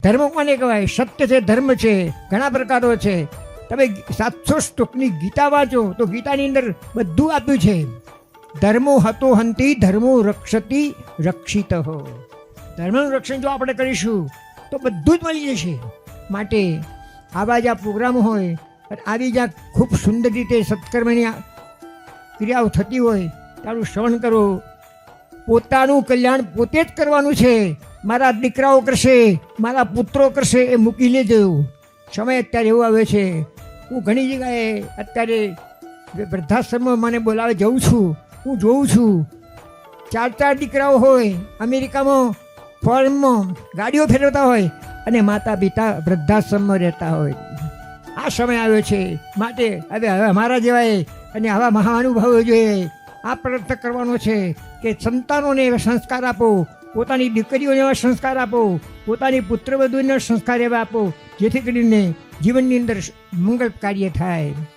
ધર્મ કોને કહેવાય? સત્ય છે, ધર્મ છે, ઘણા પ્રકારો છે. તમે 700 શ્લોકની ગીતા વાંચો તો ગીતાની અંદર બધું આપ્યું છે. ધર્મો હતો હંતી ધર્મો રક્ષતી રક્ષિત. ધર્મનું રક્ષણ જો આપણે કરીશું તો બધું જ મળી જશે. માટે આવા જ આ પ્રોગ્રામ હોય અને આવી જ આ ખૂબ સુંદર રીતે સત્કર્મની ક્રિયાઓ થતી હોય તારું શ્રવણ કરો. પોતાનું કલ્યાણ પોતે જ કરવાનું છે. મારા દીકરાઓ કરશે, મારા પુત્રો કરશે એ મૂકીને જવું. સમય અત્યારે એવો આવે છે. હું ઘણી જગ્યાએ અત્યારે વૃદ્ધાશ્રમમાં મને બોલાવે જઉં છું. હું જોઉં છું 4 દીકરાઓ હોય અમેરિકામાં ફોરેનમાં ગાડીઓ ફેરવતા હોય અને માતા પિતા વૃદ્ધાશ્રમમાં રહેતા હોય. આ સમય આવ્યો છે. માટે હવે અમારા જેવાએ અને આવા મહાનુભાવો જોઈએ આ પ્રયત્ન કરવાનો છે કે સંતાનોને એવા સંસ્કાર આપો, પોતાની દીકરીઓને એવા સંસ્કાર આપો, પોતાની પુત્રવધૂને સંસ્કાર એવા આપો જેથી કરીને જીવનની અંદર મંગળ કાર્ય થાય.